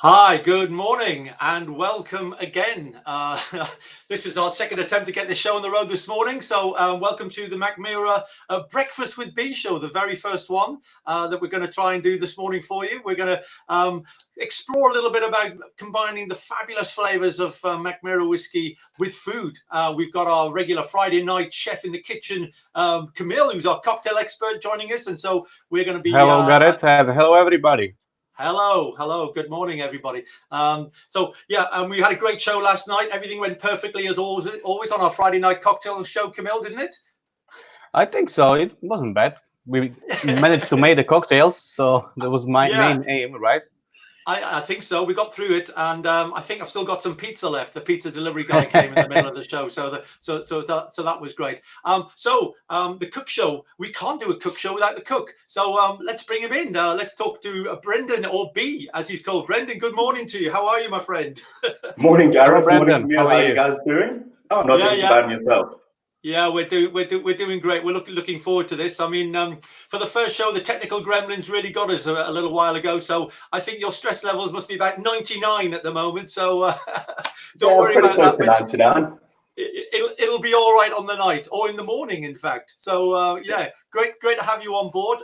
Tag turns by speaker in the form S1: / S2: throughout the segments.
S1: Hi, good morning and welcome again. This is our second attempt to get this show on the road this morning. So welcome to the Mackmyra Breakfast with Bee show, the very first one that we're going to try and do this morning for you. We're going to explore a little bit about combining the fabulous flavors of Mackmyra whiskey with food. We've got our regular Friday night chef in the kitchen, Camille, who's our cocktail expert, joining us. And so we're going to be...
S2: Hello, Gareth, and hello, everybody.
S1: Hello. Good morning, everybody. We had a great show last night. Everything went perfectly as always on our Friday night cocktail show, Camille, didn't it?
S2: I think so. It wasn't bad. We managed to make the cocktails, so that was my main aim, right?
S1: I think so. We got through it, and I think I've still got some pizza left. The pizza delivery guy came in the middle of the show, so that was great. The cook show. We can't do a cook show without the cook. So let's bring him in. Let's talk to Breandan, or B, as he's called. Breandan, good morning to you. How are you, my friend?
S3: Morning, Gareth.
S2: Hello,
S3: morning, Camille. How are you guys doing? Oh, not doing so bad yourself.
S1: Yeah, we're doing great. We're looking forward to this. I mean, for the first show, the technical gremlins really got us a little while ago. So I think your stress levels must be about 99 at the moment. So don't worry about that.
S3: Close to 99.
S1: It'll be all right on the night or in the morning, in fact. So great to have you on board.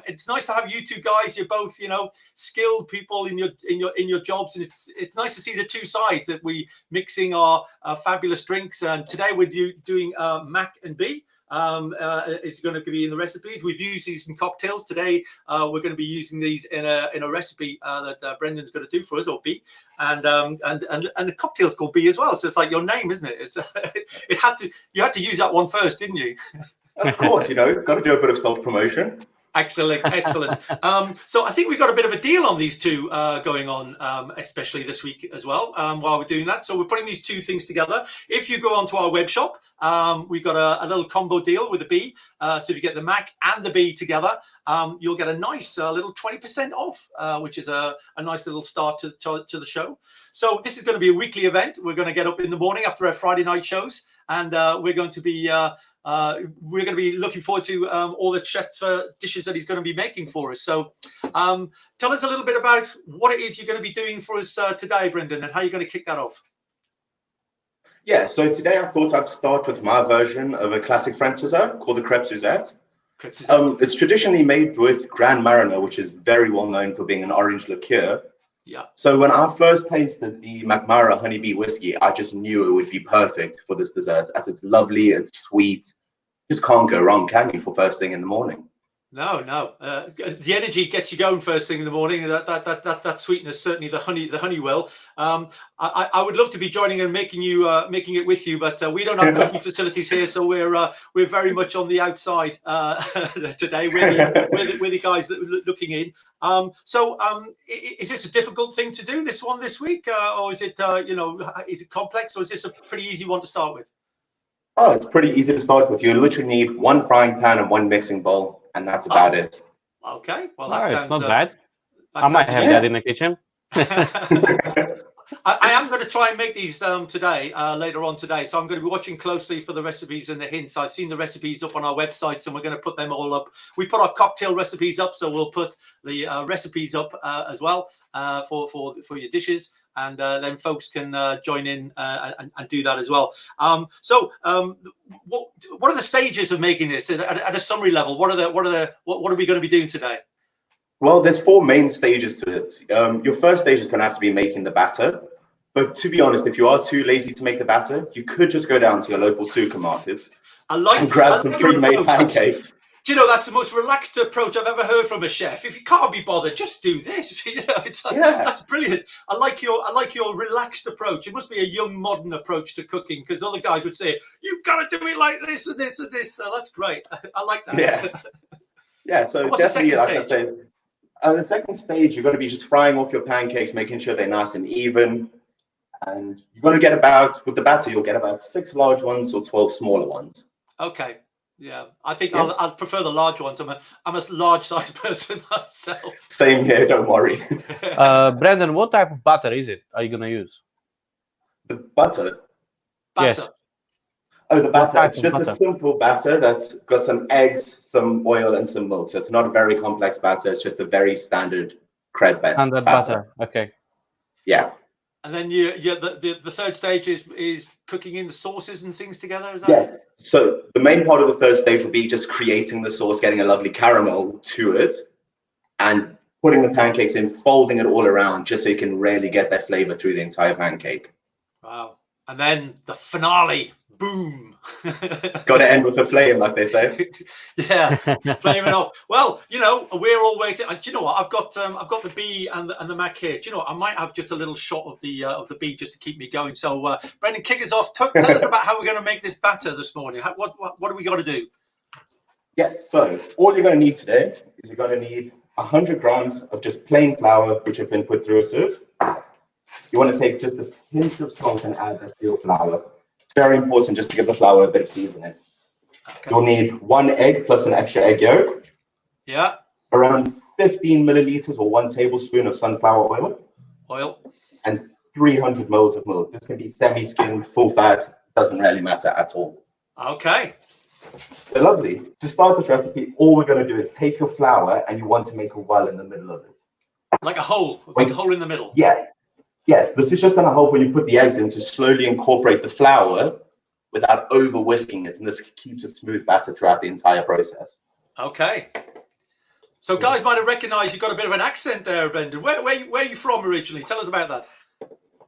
S1: It's nice to have you two guys. You're both, skilled people in your jobs, and it's nice to see the two sides that we mixing our fabulous drinks. And today we're doing Mac and B. Is going to be in the recipes. We've used these in cocktails today. We're going to be using these in a recipe that Breandan's going to do for us, or B, and the cocktail's called B as well. So it's like your name, isn't it? It's you had to use that one first, didn't you?
S3: Of course, got to do a bit of self-promotion.
S1: Excellent. So I think we've got a bit of a deal on these two going on, especially this week as well, while we're doing that. So we're putting these two things together. If you go onto our web shop, we've got a little combo deal with the B. So if you get the Mac and the B together, you'll get a nice little 20% off, which is a nice little start to the show. So this is going to be a weekly event. We're going to get up in the morning after our Friday night shows, and we're going to be looking forward to all the chef dishes that he's going to be making for us. So tell us a little bit about what it is you're going to be doing for us today, Breandan, and how you're going to kick that off.
S3: Yeah, so today I thought I'd start with my version of a classic French dessert called the Crepes Suzette. It's traditionally made with Grand Marnier, which is very well known for being an orange liqueur.
S1: Yeah.
S3: So when I first tasted the Mackmyra honeybee whiskey, I just knew it would be perfect for this dessert, as it's lovely, it's sweet. Just can't go wrong, can you, for first thing in the morning?
S1: No. The energy gets you going first thing in the morning. That sweetness, certainly the honey will. I would love to be joining and making it with you, but we don't have cooking facilities here, so we're very much on the outside today. We're the guys looking in. Is this a difficult thing to do, this one this week, or is it is it complex, or is this a pretty easy one to start with?
S3: Oh, it's pretty easy to start with. You literally need one frying pan and one mixing bowl, and that's about it.
S1: Okay, well
S2: that sounds
S1: it's
S2: not bad. I might have that in the kitchen.
S1: I am going to try and make these today, later on today. So I'm going to be watching closely for the recipes and the hints. I've seen the recipes up on our websites, and we're going to put them all up. We put our cocktail recipes up, so we'll put the recipes up as well for your dishes, and then folks can join in and do that as well. What are the stages of making this at a summary level? What are we going to be doing today?
S3: Well, there's 4 main stages to it. Your first stage is going to have to be making the batter. But to be honest, if you are too lazy to make the batter, you could just go down to your local supermarket and grab some pre-made pancakes.
S1: Do you know, that's the most relaxed approach I've ever heard from a chef. If you can't be bothered, just do this. That's brilliant. I like your relaxed approach. It must be a young modern approach to cooking, because other guys would say, you've got to do it like this and this and this. So that's great. I like that.
S3: Yeah. So definitely, like I say, the second stage, you're going to be just frying off your pancakes, making sure they're nice and even. And you're going to get with the batter, you'll get about 6 large ones or 12 smaller ones.
S1: Okay. Yeah, I think I'll prefer the large ones. I'm a large size person myself.
S3: Same here, don't worry.
S2: Breandan, what type of butter is it? Are you going to use?
S3: The butter?
S2: Yes.
S3: Oh, the batter. It's just a simple batter that's got some eggs, some oil, and some milk. So it's not a very complex batter. It's just a very standard crepe batter.
S2: Standard butter. Okay.
S3: Yeah.
S1: And then the third stage is cooking in the sauces and things together. Is that
S3: Yes. So the main part of the third stage will be just creating the sauce, getting a lovely caramel to it, and putting the pancakes in, folding it all around, just so you can really get that flavor through the entire pancake.
S1: Wow. And then the finale. Boom.
S3: Got to end with a flame, like they say.
S1: Yeah, flaming off. Well, you know, we're all waiting. Do you know what? I've got the bee and the Mac here. Do you know what? I might have just a little shot of the bee just to keep me going. So, Breandan, kick us off. Tell us about how we're going to make this batter this morning. What do we got to do?
S3: Yes. So all you're going to need today is you're going to need 100 grams of just plain flour, which have been put through a sieve. You want to take just a pinch of salt and add that to your flour. It's very important just to give the flour a bit of seasoning. Okay. You'll need 1 egg plus an extra egg yolk.
S1: Yeah.
S3: Around 15 milliliters or 1 tablespoon of sunflower oil. And 300 mils of milk. This can be semi-skimmed, full fat, doesn't really matter at all.
S1: Okay.
S3: So lovely. To start this recipe, all we're going to do is take your flour and you want to make a well in the middle of it.
S1: Like a hole, a big hole in the middle.
S3: Yeah. Yes, this is just going to help when you put the eggs in to slowly incorporate the flour without over whisking it, and this keeps a smooth batter throughout the entire process.
S1: Okay. So guys might have recognised you've got a bit of an accent there, Breandan. Where are you from originally? Tell us about that.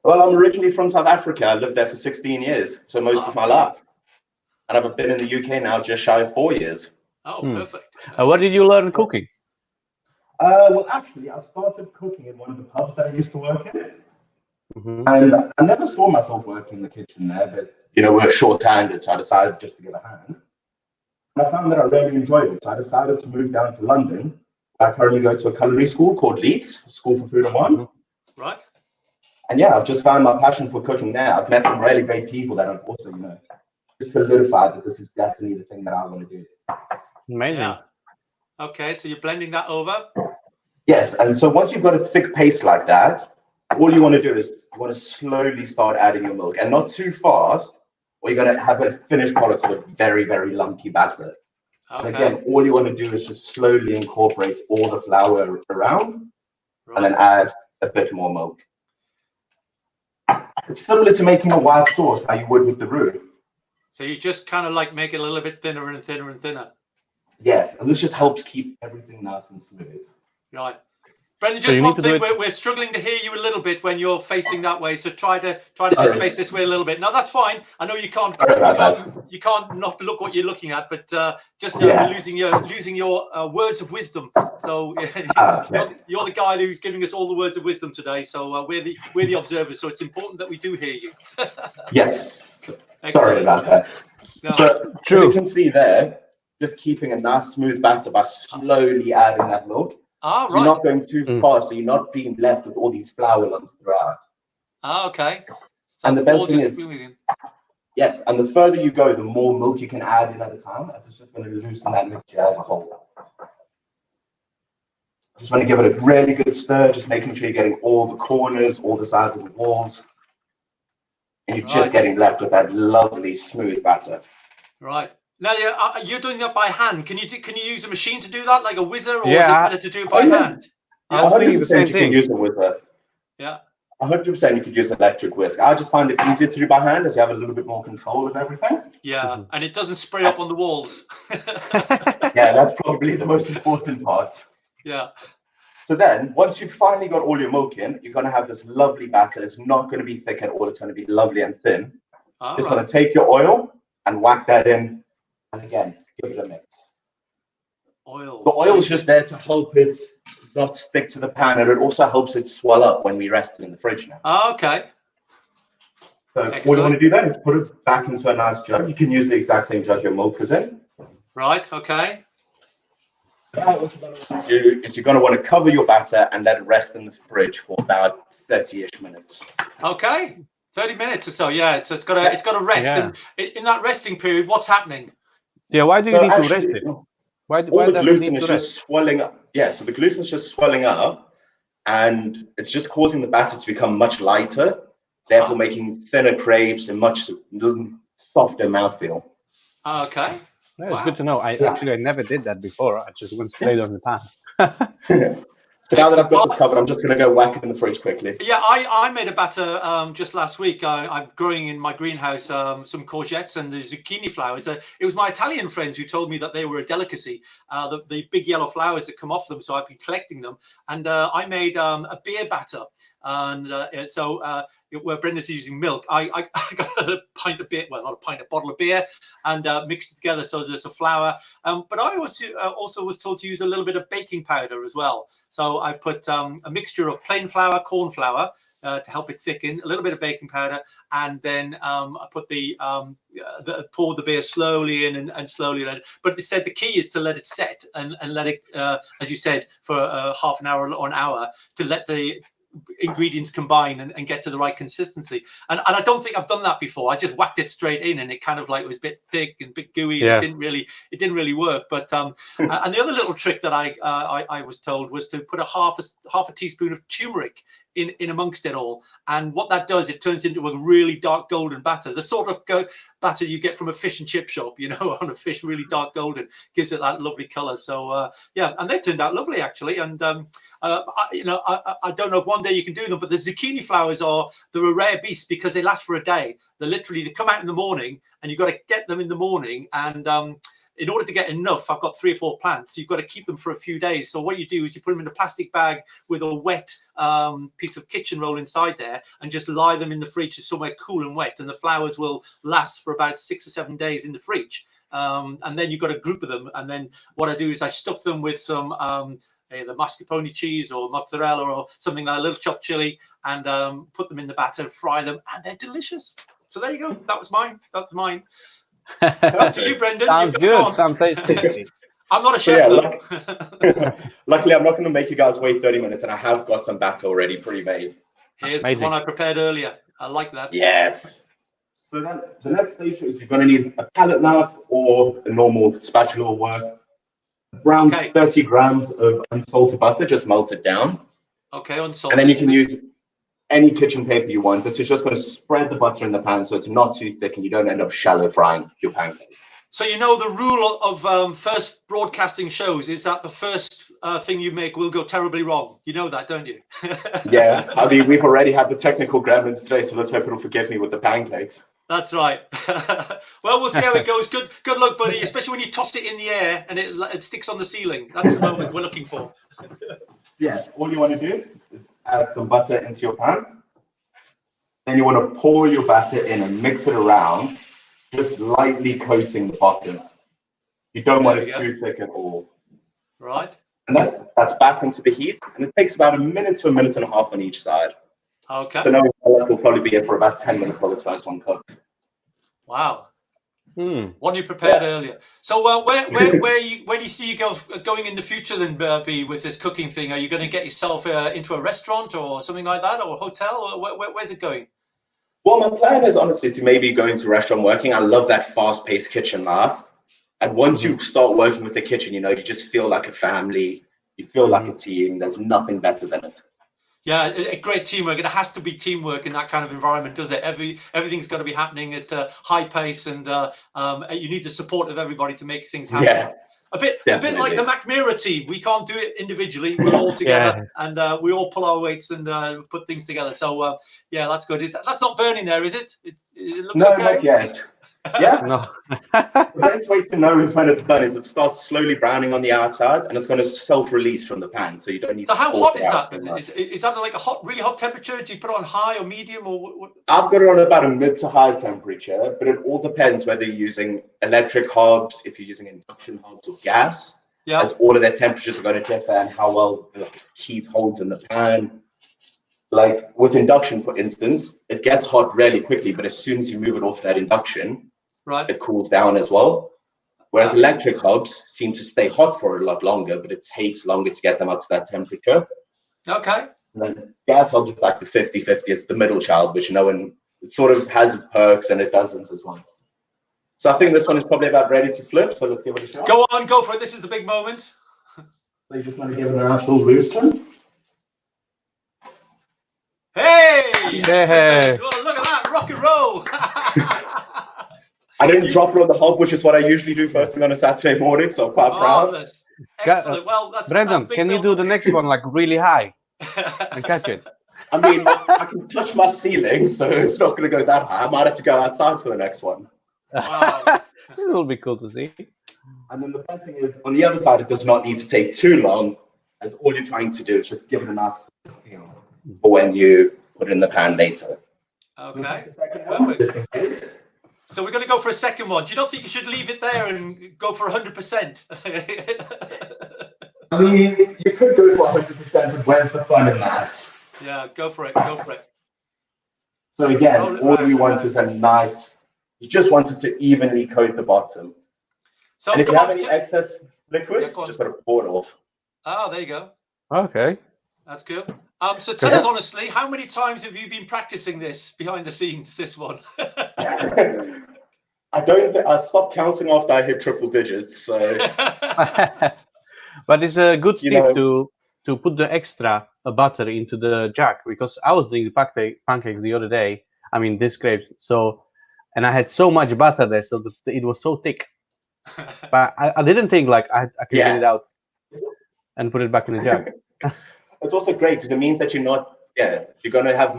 S3: Well, I'm originally from South Africa. I lived there for 16 years, so most of my life. And I've been in the UK now just shy of 4 years.
S1: Oh, perfect.
S2: Where did you learn cooking?
S3: Well, actually, I started cooking in one of the pubs that I used to work in. And I never saw myself working in the kitchen there, but, you know, we're short-handed, so I decided just to give a hand. And I found that I really enjoyed it, so I decided to move down to London. I currently go to a culinary school called Leeds, School for Food and Wine.
S1: Right.
S3: And yeah, I've just found my passion for cooking there. I've met some really great people that have also, you know, just solidified that this is definitely the thing that I want to do.
S2: Amazing.
S1: Yeah. Okay, so you're blending that over?
S3: Yes, and so once you've got a thick paste like that, all you want to do is you want to slowly start adding your milk, and not too fast, or you're going to have a finished product with a very, very lunky batter. Okay. And again, all you want to do is just slowly incorporate all the flour around, and then add a bit more milk. It's similar to making a white sauce, how you would with the roux.
S1: So you just kind of like make it a little bit thinner and thinner and thinner.
S3: Yes, and this just helps keep everything nice and smooth.
S1: Right. Breandan, just one thing, we're struggling to hear you a little bit when you're facing that way, so try to just face this way a little bit. No, that's fine. I know you can't not look what you're looking at, but just losing your words of wisdom. So you're the guy who's giving us all the words of wisdom today. So we're the observers. So it's important that we do hear you.
S3: Yes.
S1: Excellent.
S3: Sorry about that.
S1: No.
S3: So as you can see there, just keeping a nice smooth batter by slowly adding that milk.
S1: Ah,
S3: so you're not going too fast, so you're not being left with all these flour lumps throughout.
S1: Ah, okay.
S3: And the best thing is, yes, and the further you go, the more milk you can add in at a time, as it's just going to loosen that mixture as a whole. Just want to give it a really good stir, just making sure you're getting all the corners, all the sides of the walls, and you're just getting left with that lovely smooth batter.
S1: Right. Now you're doing that by hand. Can you use a machine to do that, like a whizzer, or is it better to do it by hand?
S3: Yeah, 100% you can use a whizzer.
S1: Yeah.
S3: 100% you could use electric whisk. I just find it easier to do by hand, as you have a little bit more control of everything.
S1: Yeah, and it doesn't spray up on the walls.
S3: Yeah, that's probably the most important part.
S1: Yeah.
S3: So then, once you've finally got all your milk in, you're going to have this lovely batter. It's not going to be thick at all. It's going to be lovely and thin. Just going to take your oil and whack that in. And again, give it a mix.
S1: Oil.
S3: The oil is just there to help it not stick to the pan, and it also helps it swell up when we rest it in the fridge now.
S1: Oh, okay.
S3: So all you want to do then is put it back into a nice jug. You can use the exact same jug your milk is in.
S1: Right, okay.
S3: What you're going to do is you're going to want to cover your batter and let it rest in the fridge for about 30-ish minutes.
S1: Okay. 30 minutes or so, yeah. So it's got to rest.
S2: Yeah.
S1: And in that resting period, what's happening?
S2: Yeah, why do you need to rest it? Why
S3: the gluten is just swelling up. Yeah, so the gluten is just swelling up, and it's just causing the batter to become much lighter, therefore making thinner crepes and much softer mouthfeel.
S1: Okay.
S2: That's good to know. I never did that before. I just went straight on the pan.
S3: So now that I've got this covered, I'm just going to go whack it in the fridge quickly.
S1: Yeah, I made a batter just last week. I'm growing in my greenhouse some courgettes and the zucchini flowers. It was my Italian friends who told me that they were a delicacy, the big yellow flowers that come off them. So I've been collecting them. And I made a beer batter. And where Brendan's using milk, I got a pint of beer, well, not a pint, a bottle of beer, and mixed it together so there's a flour. But I also was told to use a little bit of baking powder as well. So I put a mixture of plain flour, corn flour, to help it thicken, a little bit of baking powder, and then I put poured the beer slowly in and slowly let it. But they said the key is to let it set and let it, as you said, for half an hour or an hour to let the ingredients combine and get to the right consistency. And I don't think I've done that before. I just whacked it straight in, and it kind of like was a bit thick and a bit gooey. Yeah. And it didn't really work. But and the other little trick that I was told was to put half a teaspoon of turmeric in amongst it all, and what that does, it turns into a really dark golden batter, the sort of batter you get from a fish and chip shop, on a fish, really dark golden, gives it that lovely color. So yeah, and they turned out lovely actually. And I don't know if one day you can do them, but the zucchini flowers they're a rare beast because they last for a day. They come out in the morning, and you've got to get them in the morning. And in order to get enough, I've got 3 or 4 plants. So you've got to keep them for a few days. So what you do is you put them in a plastic bag with a wet piece of kitchen roll inside there, and just lie them in the fridge somewhere cool and wet. And the flowers will last for about 6 or 7 days in the fridge. And then you've got a group of them. And then what I do is I stuff them with some the mascarpone cheese or mozzarella or something like a little chopped chili, and put them in the batter, fry them, and they're delicious. So there you go. That was mine. Up to you, Brendan.
S2: Sounds good. Sounds tasty.
S1: I'm not a chef.
S3: Luckily, I'm not going to make you guys wait 30 minutes, and I have got some batter already pre-made.
S1: Here's the one I prepared earlier. I like that.
S3: Yes. So then the next stage is you're going to need a palette knife or a normal spatula will work. Around 30 grams of unsalted butter, just melt it down.
S1: Okay, unsalted.
S3: And then you can use any kitchen paper you want. This is just going to spread the butter in the pan so it's not too thick and you don't end up shallow frying your pancakes.
S1: So the rule of first broadcasting shows is that the first thing you make will go terribly wrong. You know that, don't you?
S3: Yeah, I mean, we've already had the technical gremlins today, so let's hope it'll forgive me with the pancakes.
S1: That's right. Well, we'll see how it goes. Good luck, buddy, especially when you tossed it in the air and it sticks on the ceiling. That's the moment we're looking for.
S3: Yes, all you want to do is add some butter into your pan. Then you want to pour your batter in and mix it around, just lightly coating the bottom. You don't want it too thick at all.
S1: Right.
S3: And that's back into the heat, and it takes about 1 minute to 1.5 minutes on each side.
S1: Okay.
S3: So now we'll probably be here for about 10 minutes while this first one cooks.
S1: Wow. What you prepared earlier. So where do you see you going in the future then, B, with this cooking thing? Are you going to get yourself into a restaurant or something like that, or a hotel, or where's it going?
S3: Well, my plan is honestly to maybe go into restaurant working. I love that fast-paced kitchen life. And once you start working with the kitchen, you just feel like a family. You feel like a team. There's nothing better than it.
S1: Yeah, a great teamwork. It has to be teamwork in that kind of environment, doesn't it? Everything's got to be happening at high pace, and you need the support of everybody to make things happen. Yeah, a bit like the Mackmyra team. We can't do it individually. We're all together, and we all pull our weights and put things together. So yeah, that's good. That's not burning there, is it? It looks okay.
S3: Not yet. Yeah. No. The best way to know is when it's done is it starts slowly browning on the outside, and it's going to self-release from the pan, so you don't need.
S1: So how hot is that? Is that like a really hot temperature? Do you put it on high or medium or what?
S3: I've got it on about a mid to high temperature, but it all depends whether you're using electric hobs, if you're using induction hobs or gas. Yeah. As all of their temperatures are going to differ, and how well the heat holds in the pan. Like with induction, for instance, it gets hot really quickly, but as soon as you move it off that induction, it cools down as well. Whereas electric hobs seem to stay hot for a lot longer, but it takes longer to get them up to that temperature.
S1: Okay.
S3: And then gas hobs, it's like the 50-50. It's the middle child, which and it sort of has its perks and it doesn't as well. So I think this one is probably about ready to flip. So let's give it a shot.
S1: Go on, go for it. This is the big moment.
S3: So you just want to give it a nice little loosen.
S1: Hey! Oh, look at that, rock and roll.
S3: I didn't drop it on the hob, which is what I usually do first thing on a Saturday morning, so I'm quite proud.
S1: Excellent. Well, that's
S2: Breandan, can you do the next one like really high and catch it?
S3: I mean, I can touch my ceiling, so it's not going to go that high. I might have to go outside for the next one.
S1: Wow.
S2: It will be cool to see.
S3: And then the best thing is, on the other side, it does not need to take too long, as all you're trying to do is just give it a nice feel for when you put it in the pan later.
S1: Okay.
S3: Perfect.
S1: So we're going to go for a second one. Do you not think you should leave it there and go for 100%?
S3: I mean, you could go for 100%, but where's the fun in that?
S1: Yeah, go for it. Go for it.
S3: So again, all we want is a nice, you just want it to evenly coat the bottom.
S1: So
S3: and if you have any excess liquid, just got to pour it off.
S1: Ah, there you go.
S2: Okay.
S1: That's good. So tell us honestly, how many times have you been practicing this behind the scenes, this one?
S3: I stopped counting after I hit triple digits. So.
S2: But it's a good tip to put the extra butter into the jug, because I was doing the pancakes the other day. I mean, these crepes. And I had so much butter there, so it was so thick. But I didn't think like I could get it out and put it back in the jug.
S3: It's also great because it means that you're going to have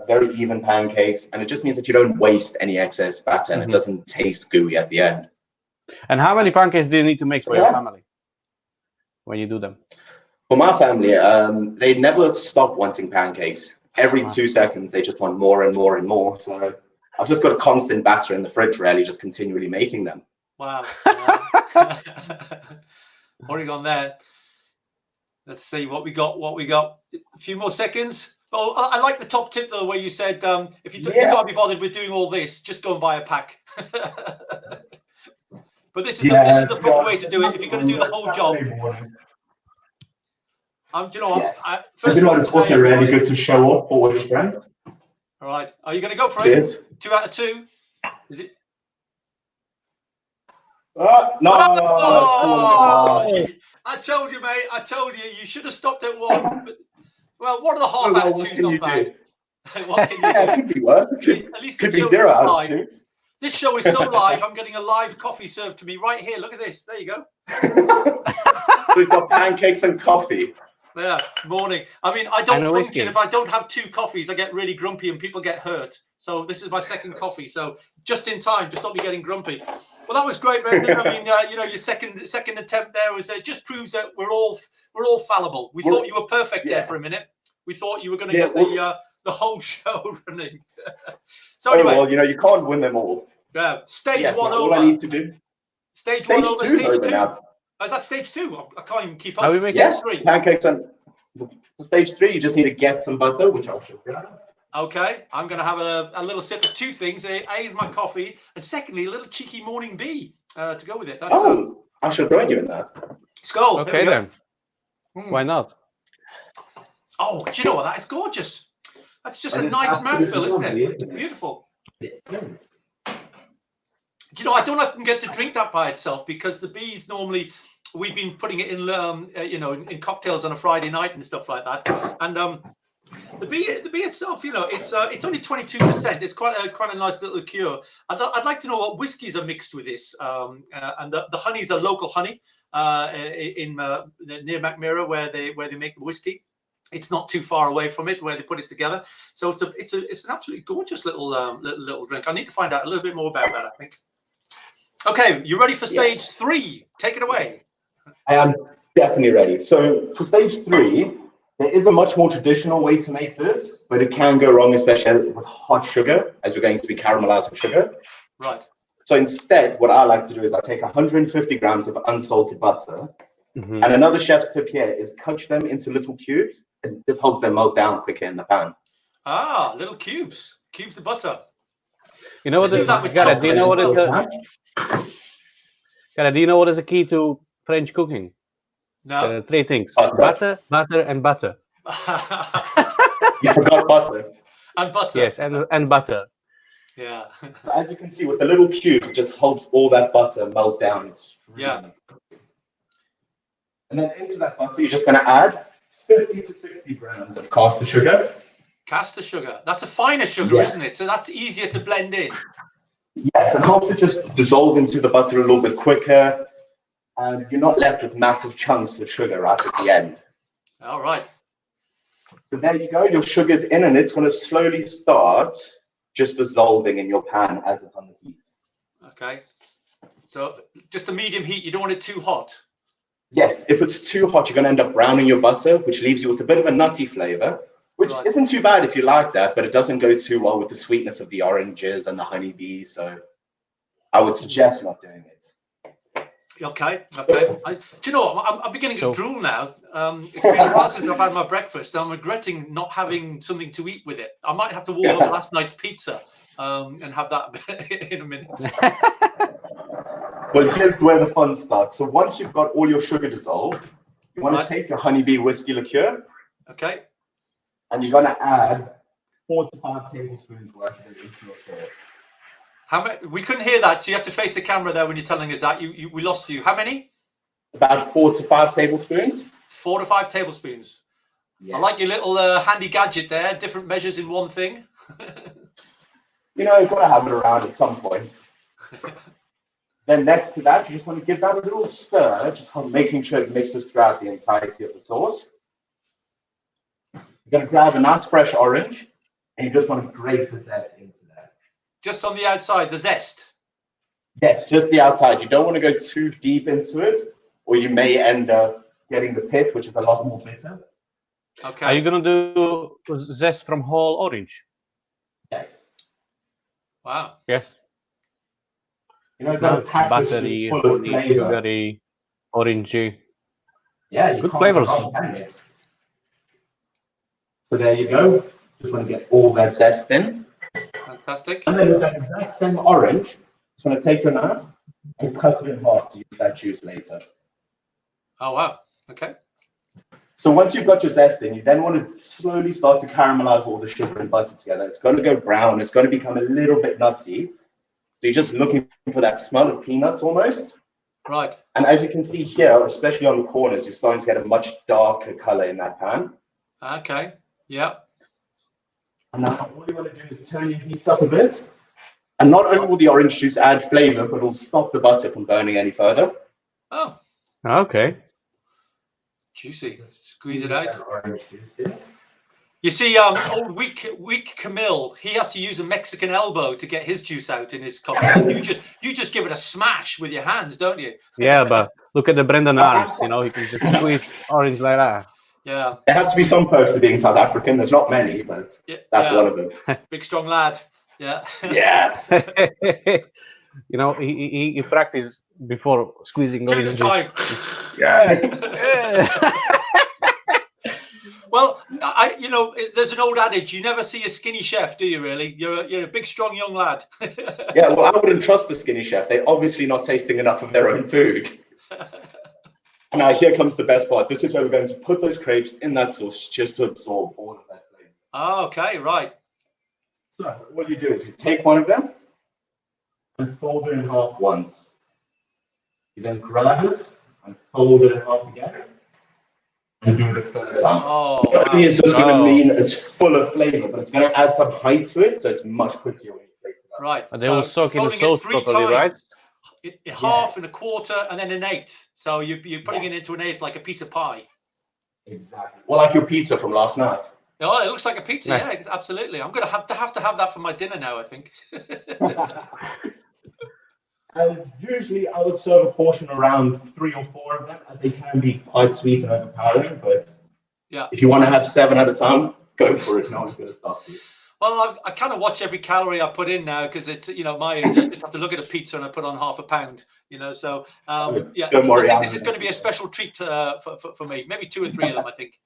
S3: very even pancakes, and it just means that you don't waste any excess batter, and it doesn't taste gooey at the end.
S2: And how many pancakes do you need to make for your family when you do them?
S3: For my family, they never stop wanting pancakes. Every 2 seconds, they just want more and more and more. So I've just got a constant batter in the fridge, really, just continually making them.
S1: Wow. What are you on there? Let's see what we got. A few more seconds. Oh, I like the top tip though, where you said if you can't be bothered with doing all this, just go and buy a pack. But this is the proper way to do it. If you're going to do the whole job. Do you know what?
S3: Yes.
S1: First
S3: it's also really good to show off for your friends.
S1: All right. Are you going to go for it? 2 out of 2. Is it?
S3: No.
S1: I told you, mate. I told you. You should have stopped at 1. But, well, 1.5 out of 2 is not bad. What can you do?
S3: It could be worse.
S1: At least
S3: could
S1: the
S3: be
S1: show
S3: 0
S1: is
S3: out
S1: live.
S3: of 2.
S1: This show is so live. I'm getting a live coffee served to me right here. Look at this. There you go.
S3: We've got pancakes and coffee.
S1: Yeah, morning. I mean, I don't function if I don't have 2 coffees. I get really grumpy and people get hurt. So this is my second coffee. So just in time to stop me getting grumpy. Well, that was great, Breandan. I mean, your second attempt there was just proves that we're all fallible. We thought you were perfect there for a minute. We thought you were going to get the whole show running. So anyway,
S3: well, you can't win them all.
S1: Yeah, stage 1 over.
S3: All I need to do.
S1: Stage 1 over. Stage 2.
S3: Now.
S1: Oh, is that stage 2? I can't even keep up.
S2: Are we making
S1: stage 3?
S3: Pancakes and stage 3. You just need to get some butter, which I'll show you.
S1: Okay, I'm going to have a little sip of 2 things. A is my coffee, and secondly, a little cheeky morning bee to go with it. That's,
S3: I shall join you in that.
S1: Skull.
S2: Okay then. Why not?
S1: Oh, do you know what? That is gorgeous. That's just a nice mouthful, isn't it? It's beautiful.
S3: It is.
S1: Do you know, I don't often get to drink that by itself because the bees normally, we've been putting it in, in cocktails on a Friday night and stuff like that. And the bee itself, it's only 22%. It's quite a nice little liqueur. I'd like to know what whiskies are mixed with this. And the honey is a local honey near Mackmyra where they make the whiskey. It's not too far away from it where they put it together. So it's an absolutely gorgeous little drink. I need to find out a little bit more about that, I think. Okay, you ready for stage 3? Take it away.
S3: I am definitely ready. So for stage 3, there is a much more traditional way to make this, but it can go wrong, especially with hot sugar, as we're going to be caramelizing sugar.
S1: Right.
S3: So instead, what I like to do is I take 150 grams of unsalted butter. And another chef's tip here is cut them into little cubes, and this helps them melt down quicker in the pan.
S1: Ah, little cubes of butter.
S2: You know what? Do you know what is the key to French cooking?
S1: No.
S2: 3 things: butter, and butter.
S3: You forgot butter.
S1: And butter.
S2: Yes, and butter.
S1: Yeah.
S3: So as you can see, with the little cubes, it just helps all that butter melt down.
S1: Yeah.
S3: And then into that butter, you're just going to add 50 to 60 grams of castor sugar.
S1: Castor sugar. That's a finer sugar, isn't it? So that's easier to blend in.
S3: Yes, it helps it just dissolve into the butter a little bit quicker. and you're not left with massive chunks of sugar right at the end.
S1: All right.
S3: So there you go, your sugar's in, and it's going to slowly start just dissolving in your pan as it's on the heat.
S1: Okay. So just a medium heat. You don't want it too hot.
S3: Yes, if it's too hot, you're going to end up browning your butter, which leaves you with a bit of a nutty flavor, which isn't too bad if you like that, but it doesn't go too well with the sweetness of the oranges and the honeybees. So I would suggest not doing it.
S1: Okay. Do you know what? I'm beginning to drool now. It's been a while since I've had my breakfast. I'm regretting not having something to eat with it. I might have to warm up last night's pizza and have that in a minute.
S3: Well, here's where the fun starts. So once you've got all your sugar dissolved, you want to take your honeybee whiskey liqueur.
S1: Okay.
S3: And you're going to add 4 to 5 tablespoons worth of it into your sauce.
S1: How many? We couldn't hear that, so you have to face the camera there when you're telling us that. We lost you. How many?
S3: About 4 to 5 tablespoons.
S1: 4 to 5 tablespoons. Yes. I like your little handy gadget there. Different measures in one thing.
S3: You know, you've got to have it around at some point. Then next to that, you just want to give that a little stir, just making sure it mixes throughout the entirety of the sauce. You're going to grab a nice fresh orange, and you just want to grate the zest into there.
S1: Just on the outside, the zest?
S3: Yes, just the outside. You don't want to go too deep into it, or you may end up getting the pith, which is a lot more bitter.
S1: Okay.
S2: Are you going to do zest from whole orange?
S3: Yes.
S1: Wow.
S2: Yes.
S3: You know,
S2: buttery, honey, sugary, orangey.
S3: Yeah,
S2: good flavors.
S3: So there you go. Just want to get all that zest in.
S1: Fantastic.
S3: And then with that exact same orange, just want to take your knife and cut it in half to use that juice later.
S1: Oh, wow. Okay.
S3: So once you've got your zest in, you then want to slowly start to caramelize all the sugar and butter together. It's going to go brown. It's going to become a little bit nutty. So you're just looking for that smell of peanuts almost.
S1: Right.
S3: And as you can see here, especially on the corners, you're starting to get a much darker color in that pan.
S1: Okay. Yeah.
S3: And now all you want to do is turn your heat up a bit. And not only will the orange juice add flavor, but it'll stop the butter from burning any further.
S1: Oh.
S2: Okay.
S1: Juicy. Squeeze it out.
S3: Orange juice here.
S1: You see, old weak Camille, he has to use a Mexican elbow to get his juice out in his cocktails. You just give it a smash with your hands, don't you?
S2: Yeah, but look at the Breandan arms. You know, he can just squeeze orange like that.
S1: Yeah.
S3: There have to be some perks to being South African. There's not many, but that's one of them.
S1: Big strong lad. Yeah.
S3: Yes.
S2: You know, he practiced before squeezing oranges.
S3: Yeah.
S1: Well, you know, there's an old adage: you never see a skinny chef, do you? Really, you're a big, strong young lad.
S3: Yeah, well, I wouldn't trust the skinny chef. They're obviously not tasting enough of their own food. Now, here comes the best part. This is where we're going to put those crepes in that sauce just to absorb all of that flavor.
S1: Oh, okay, right.
S3: So what you do is you take one of them and fold it in half once. You then grab it and fold it in half again. And do it a third time.
S1: Oh,
S3: Not only is this going to mean it's full of flavor, but it's going to add some height to it, so it's much prettier when you place it up.
S1: Right.
S2: And they will soak in the sauce properly, right?
S1: Half and a quarter, and then an eighth. So you're putting it into an eighth like a piece of pie.
S3: Exactly. Well, like your pizza from last night.
S1: Oh, it looks like a pizza. Yeah, absolutely. I'm going to have that for my dinner now, I think.
S3: And usually I would serve a portion around 3 or 4 of them, as they can be quite sweet and overpowering. But if you want to have 7 at a time, go for it. No one's going to stop you.
S1: Well, I kind of watch every calorie I put in now because it's, you know, my age. I just have to look at a pizza and I put on half a pound, you know. So, yeah,
S3: Don't worry,
S1: I think this is going to be a special treat for me. Maybe 2 or 3 of them, I think.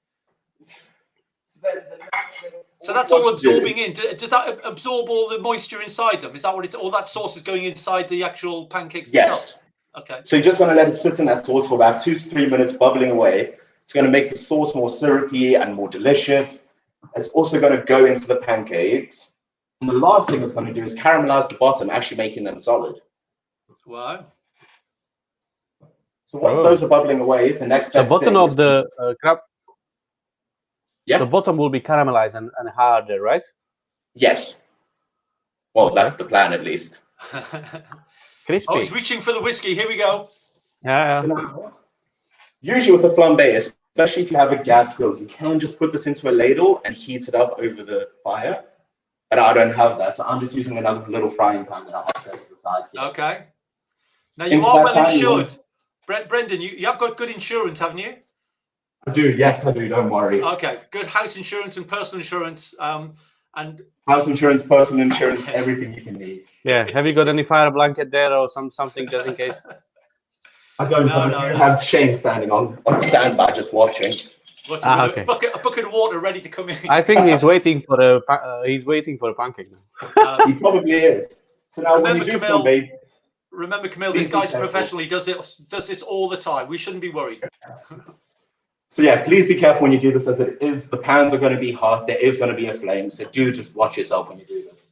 S1: So that's all absorbing in. Does that absorb all the moisture inside them? Is that what all that sauce is going inside the actual pancakes themselves?
S3: Yes.
S1: Okay.
S3: So you're just going to let it sit in that sauce for about 2 to 3 minutes, bubbling away. It's going to make the sauce more syrupy and more delicious. It's also going to go into the pancakes. And the last thing it's going to do is caramelize the bottom, actually making them solid.
S1: Wow.
S3: So once those are bubbling away, the next best
S2: bottom of the crab.
S3: Yeah.
S2: The bottom will be caramelized and harder, right?
S3: Yes. Well, that's the plan, at least.
S2: Crispy.
S1: Oh, he's reaching for the whiskey. Here we go.
S2: Yeah.
S3: Usually with a flambe, especially if you have a gas grill, you can just put this into a ladle and heat it up over the fire. But I don't have that, so I'm just using another little frying pan that I have set to the side here.
S1: Okay. Now you are well insured. Breandan, you have got good insurance, haven't you?
S3: I do, yes, I do, don't worry.
S1: Okay, good house insurance and personal insurance. And
S3: house insurance, personal insurance, everything you can need.
S2: Yeah. Have you got any fire blanket there or something just in case?
S3: I don't, but I do have Shane standing on standby, just watching.
S1: Okay. A bucket of water ready to come in.
S2: I think he's waiting for a pancake now.
S3: He probably is. So now when you do flambe,
S1: remember, Camille, this guy's a professional. He does this all the time. We shouldn't be worried.
S3: So yeah, please be careful when you do this, as it is. The pans are going to be hot. There is going to be a flame, so do just watch yourself when you do this.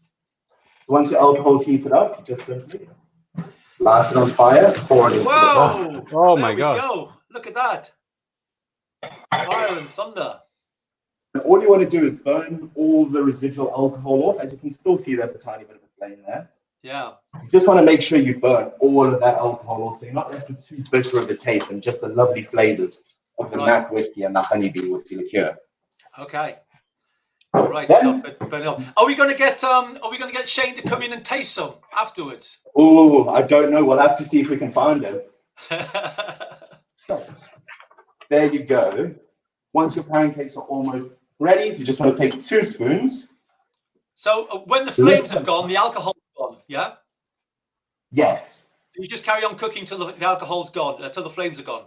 S3: Once your alcohol's heated up, you just simply light it on fire, pour it into
S1: the
S2: Oh my God!
S1: Go. Look at that! Fire and thunder.
S3: And all you want to do is burn all the residual alcohol off. As you can still see, there's a tiny bit of a flame there.
S1: Yeah.
S3: You just want to make sure you burn all of that alcohol off, so you're not left with too bitter of a taste and just the lovely flavors of the Mack whiskey and the honeybee whiskey liqueur.
S1: Okay. All right. Stop it. Are we going to get Shane to come in and taste some afterwards?
S3: Oh, I don't know. We'll have to see if we can find him. There you go. Once your pancakes are almost ready, you just want to take 2 spoons.
S1: So when the flames have gone, the alcohol's gone, yeah?
S3: Yes.
S1: You just carry on cooking till the alcohol's gone, till the flames are gone.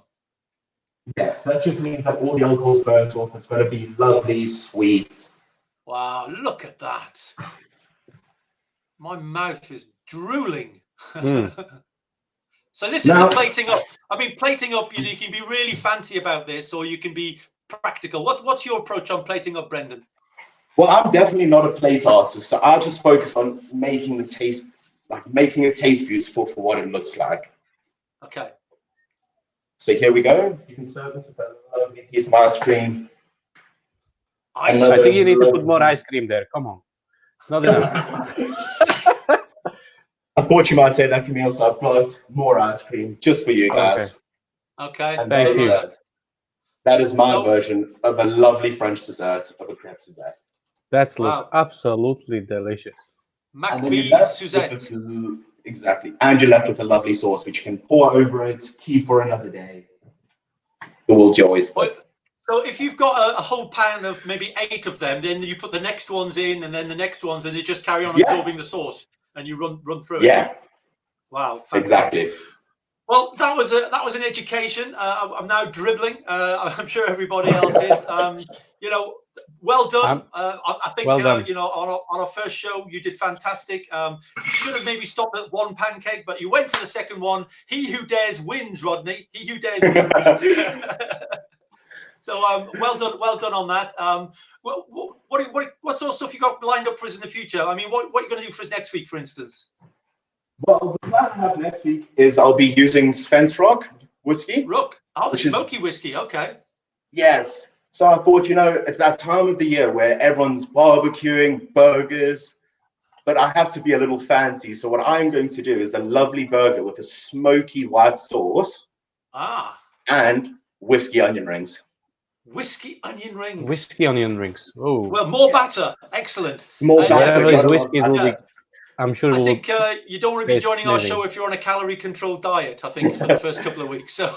S3: Yes, that just means that all the alcohol's burnt off. It's going to be lovely, sweet.
S1: Wow, look at that. My mouth is drooling. So this is the plating up. I mean, plating up, you can be really fancy about this, or you can be practical. What's your approach on plating up, Breandan?
S3: Well, I'm definitely not a plate artist, so I'll just focus on making the taste, making it taste beautiful for what it looks like.
S1: Okay.
S3: So here we go. You can serve this with a lovely piece of ice cream.
S2: I think you need to put more ice cream there. Come on. Not enough.
S3: I thought you might say that, Camille, so I've got more ice cream just for you guys.
S1: Okay.
S3: And
S2: thank you.
S3: That is my version of a lovely French dessert of a Crepes Suzette.
S2: That's absolutely delicious.
S1: Mac-Bee Suzette.
S3: Exactly. And you're left with a lovely sauce, which you can pour over it, keep for another day. The world's your oyster.
S1: So if you've got a whole pan of maybe 8 of them, then you put the next ones in, and then the next ones, and you just carry on absorbing the sauce, and you run through it.
S3: Yeah.
S1: Wow. Fantastic.
S3: Exactly.
S1: Well, that was an education. I'm now dribbling. I'm sure everybody else is. Well done. I think on our first show you did fantastic. You should have maybe stopped at 1 pancake, but you went for the second one. He who dares wins, Rodney. He who dares wins. So well done on that. What sort of stuff you got lined up for us in the future? I mean, what are you going to do for us next week, for instance?
S3: Well, the plan I have next week is I'll be using Spence Rock whiskey.
S1: The smoky whiskey. Okay.
S3: Yes. So I thought, it's that time of the year where everyone's barbecuing, burgers, but I have to be a little fancy. So what I'm going to do is a lovely burger with a smoky white sauce. And whiskey onion rings.
S1: Whiskey onion rings.
S2: Whiskey onion rings. Oh.
S1: Well, more batter. Excellent.
S3: More batter.
S2: Whiskey will be. I'm sure.
S1: I think you don't want to be joining our show if you're on a calorie-controlled diet. I think for the first couple of weeks. So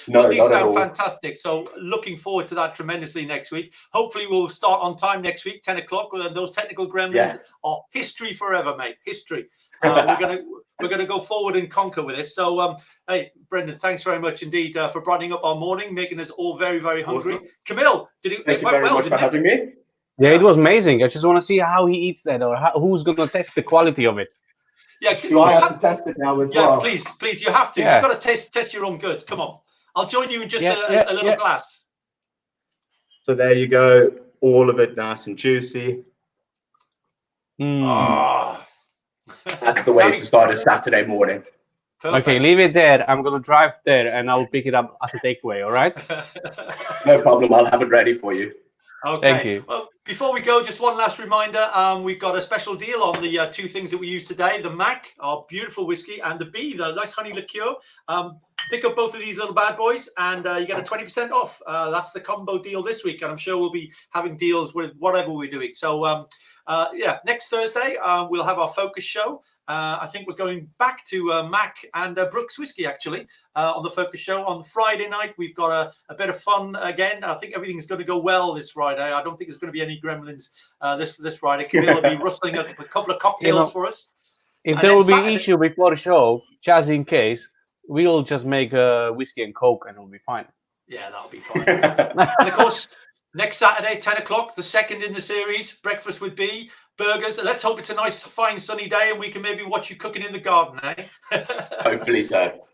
S1: these sound fantastic. So looking forward to that tremendously next week. Hopefully we'll start on time next week, 10 o'clock. And those technical gremlins are history forever, mate. History. We're gonna go forward and conquer with this. So hey, Breandan, thanks very much indeed for brightening up our morning, making us all very, very hungry. Awesome. Camille,
S3: thank you very much for having me.
S2: Yeah, it was amazing. I just want to see how he eats that, or who's going to test the quality of it.
S3: Yeah, I have to test it now as well.
S1: Yeah, please, you have to. You've got to test your own good. Come on, I'll join you in just a little glass.
S3: So there you go, all of it nice and juicy. That's the way to start a Saturday morning.
S1: Perfect.
S2: Okay, leave it there. I'm going to drive there, and I'll pick it up as a takeaway. All right?
S3: No problem. I'll have it ready for you.
S1: Okay.
S2: Thank you.
S1: Well, before we go, just one last reminder. We've got a special deal on the 2 things that we use today: the Mac, our beautiful whiskey, and the Bee, the nice honey liqueur. pick up both of these little bad boys, and you get a 20% off. That's the combo deal this week, and I'm sure we'll be having deals with whatever we're doing. So yeah, next Thursday we'll have our focus show. I think we're going back to Mac and Brooks Whisky actually on the focus show. On Friday night we've got a bit of fun again. I think everything's going to go well this Friday. I don't think there's going to be any gremlins this Friday. Camille will be rustling a couple of cocktails for us.
S2: If there will be an issue before the show, just in case, we'll just make a whiskey and Coke and it'll be fine.
S1: Yeah, that'll be fine. And of course, next Saturday, 10 o'clock, the second in the series, Breakfast with Bee, burgers. And let's hope it's a nice, fine, sunny day and we can maybe watch you cooking in the garden, eh?
S3: Hopefully so.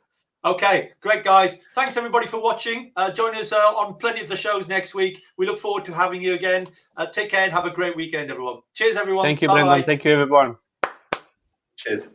S1: Okay, great, guys. Thanks, everybody, for watching. Join us on plenty of the shows next week. We look forward to having you again. Take care and have a great weekend, everyone. Cheers, everyone.
S2: Thank you, Brendan. Thank you, everyone.
S3: Cheers.